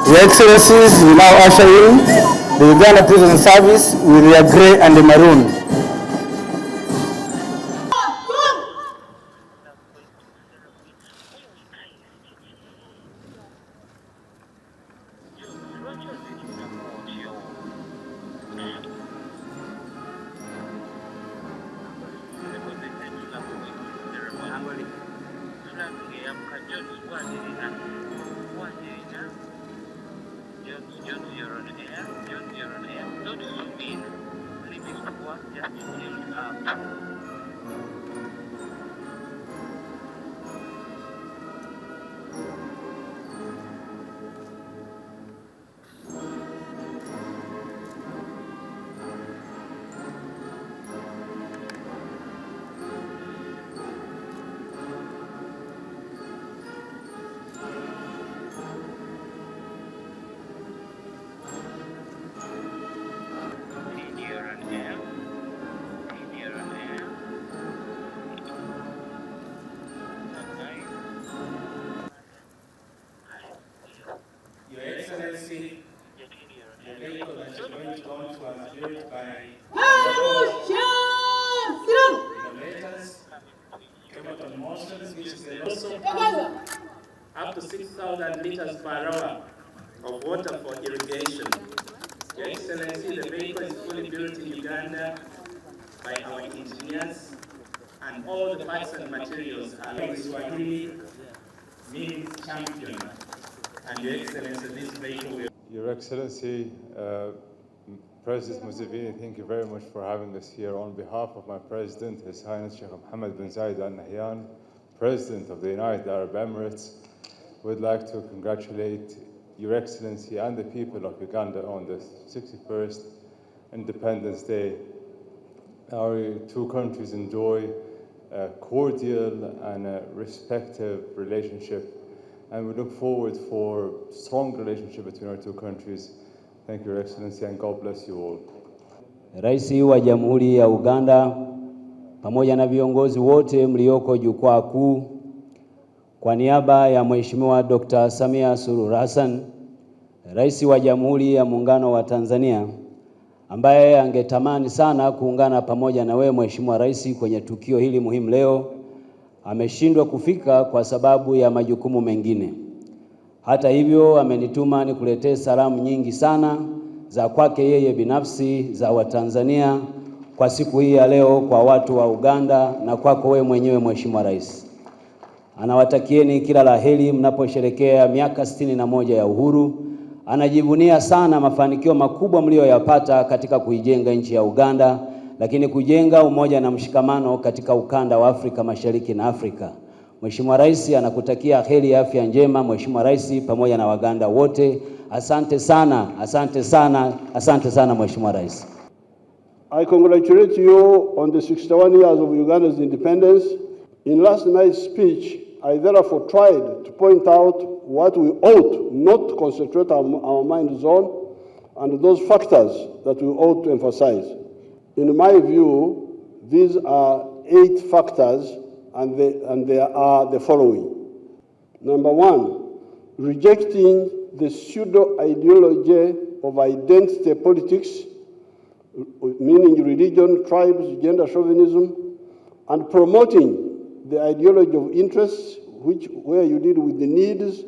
Your Excellencies, we now usher in the Uganda Prison Service with their grey and the maroon. Your Excellency, the vehicle that you're going to launch was built by innovators, chemical emulsions, which is also up to 6,000 liters per hour of water for irrigation. Your Excellency, the vehicle is fully built in Uganda by our engineers, and all the parts and materials are like Swahili means champion. And Your Excellency, this vehicle will... Your Excellency, President Museveni, thank you very much for having us here. On behalf of my President, His Highness Sheikh Mohammed bin Zayed Al Nahyan, President of the United Arab Emirates, would like to congratulate Your Excellency and the people of Uganda on the 61st Independence Day. Our two countries enjoy a cordial and a respectful relationship, and we look forward for a strong relationship between our two countries. Thank you, Your Excellency, and God bless you all. Rais wa Jamhuri ya Uganda pamoja na viongozi wote mlioko jukwaa kuu, kwa niaba ya Mheshimiwa Dr. Samia Suluhu Hassan, Rais wa Jamhuri ya Muungano wa Tanzania, ambaye angetamani sana kuungana pamoja na wewe Mheshimiwa Rais kwenye tukio hili muhimu leo, ameshindwa kufika kwa sababu ya majukumu mengine. Hata hivyo amenituma nikuletee salamu nyingi sana za kwake yeye binafsi, za Watanzania kwa siku hii ya leo, kwa watu wa Uganda na kwako wewe mwenyewe Mheshimiwa Rais. Anawatakieni kila la heri mnaposherehekea miaka 61 ya uhuru. Anajivunia sana mafanikio makubwa mlioyapata katika kuijenga nchi ya Uganda, lakini kujenga umoja na mshikamano katika ukanda wa Afrika Mashariki na Afrika. Mheshimiwa Rais anakutakia heri ya afya njema, Mheshimiwa Rais pamoja na Waganda wote. Asante sana, asante sana, asante sana Mheshimiwa Rais. I congratulate you on the 61 years of Uganda's independence. In last night's speech, I therefore tried to point out what we ought not to concentrate our minds on, and those factors that we ought to emphasize. In my view, these are 8 factors, and they are the following. Number 1, rejecting the pseudo-ideology of identity politics, meaning religion, tribes, gender chauvinism, and promoting the ideology of interests, where you deal with the needs,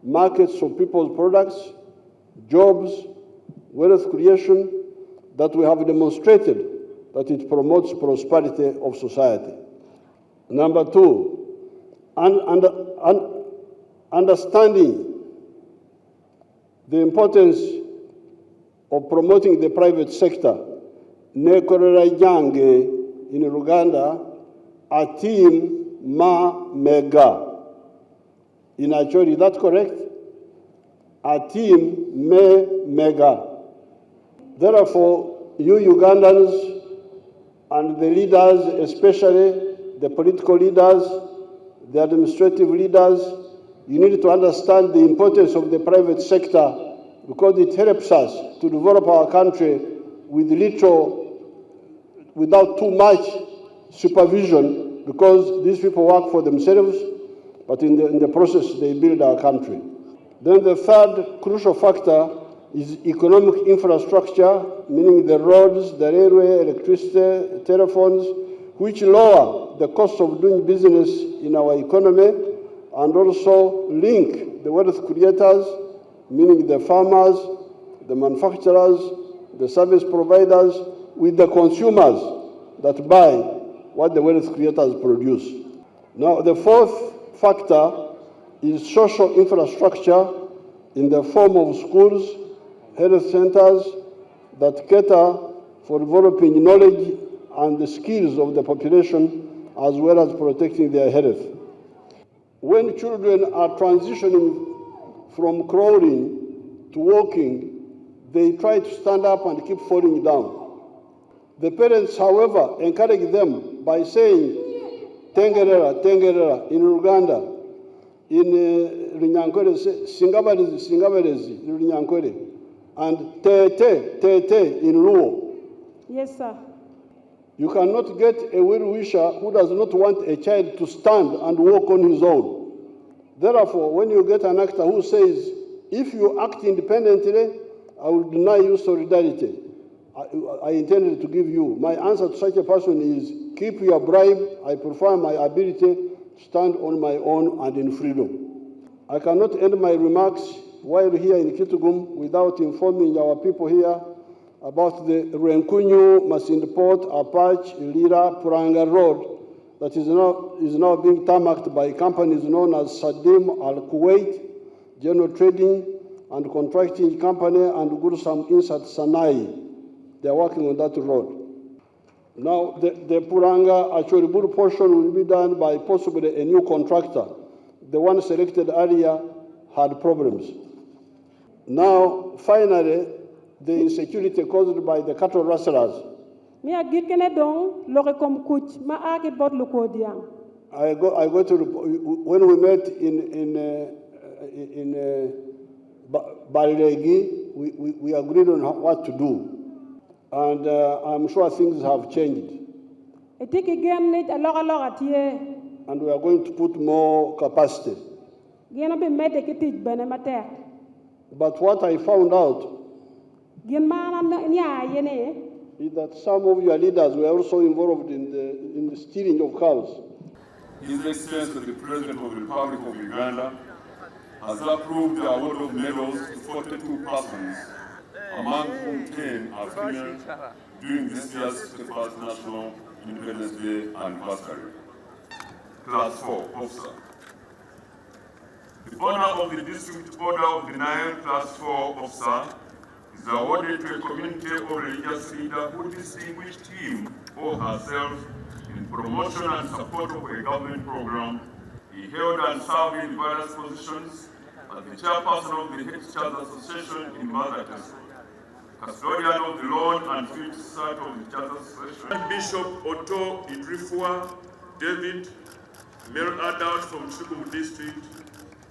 markets of people's products, jobs, wealth creation, that we have demonstrated that it promotes prosperity of society. Number two, understanding the importance of promoting the private sector. Nekorera jange in Uganda, H.E.M7. In Acholi, is that correct? H.E.M7. Therefore, you Ugandans and the leaders, especially the political leaders, the administrative leaders, you need to understand the importance of the private sector, because it helps us to develop our country without too much supervision, because these people work for themselves, but in the process they build our country. Then the third crucial factor is economic infrastructure, meaning the roads, the railway, electricity, telephones, which lower the cost of doing business in our economy and also link the wealth creators, meaning the farmers, the manufacturers, the service providers, with the consumers that buy what the wealth creators produce. Now, the fourth factor is social infrastructure in the form of schools, health centers that cater for developing knowledge and the skills of the population, as well as protecting their health. When children are transitioning from crawling to walking, they try to stand up and keep falling down. The parents, however, encourage them by saying, tengerera, tengerera, in Uganda, in Runyankore, singabarezi, singabarezi, in Runyankore, and tete, tete, in Luo. Yes, sir. You cannot get a well-wisher who does not want a child to stand and walk on his own. Therefore, when you get an actor who says, if you act independently, I will deny you solidarity, I intended to give you. My answer to such a person is, keep your bribe. I prefer my ability to stand on my own and in freedom. I cannot end my remarks while here in Kitgum without informing our people here about the Renkunyu, Masindport, Apache, Lira, Puranga Road that is now being tarmacked by companies known as Sadim Al Kuwait, General Trading and Contracting Company, and Gursam Insat Sanai. They are working on that road. Now, the Puranga Achoriburu portion will be done by possibly a new contractor. The one selected earlier had problems. Now, finally, the insecurity caused by the cattle rustlers. I go to, when we met in Balegi, we agreed on what to do. And I'm sure things have changed. And we are going to put more capacity. But what I found out is that some of your leaders were also involved in the stealing of cows. His Excellency the President of the Republic of Uganda has approved the award of medals to 42 persons, among whom 10 are female, during this year's 61st National Independence Day anniversary. Class 4 officer. The honor of the District Order of the Nile Class 4 officer is awarded to a community or religious leader who distinguished him or herself in promotion and support of a government program. He held and served in various positions as the chairperson of the H.E M7 Association in Mazatese, custodian of the Lord and field site of the Church Association. Bishop Otto Idrifua David, male adult from Kitgum District.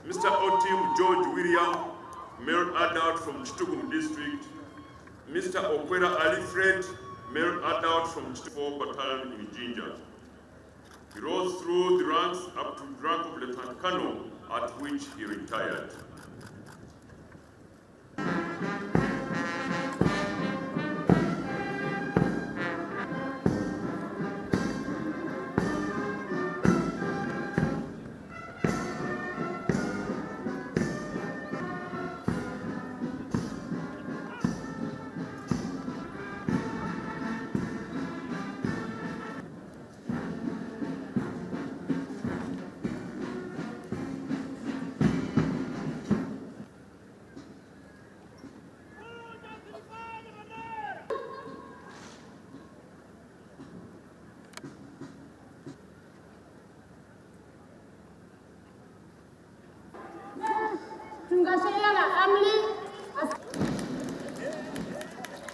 Mr. Otim George William, male adult from Kitgum District. Mr. Okwera Ali Fred, male adult from 4 Battalion in Jinja. He rose through the ranks up to the rank of Lieutenant Colonel, at which he retired.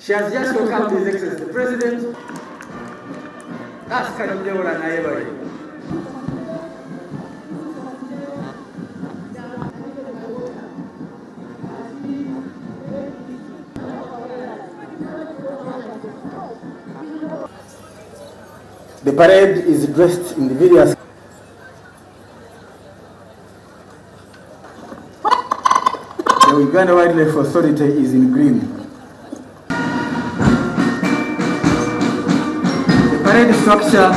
She has just welcomed His Excellency the President. That's kind of level and everybody. The parade is dressed in the various. The Uganda Wildlife Authority is in green. The parade structure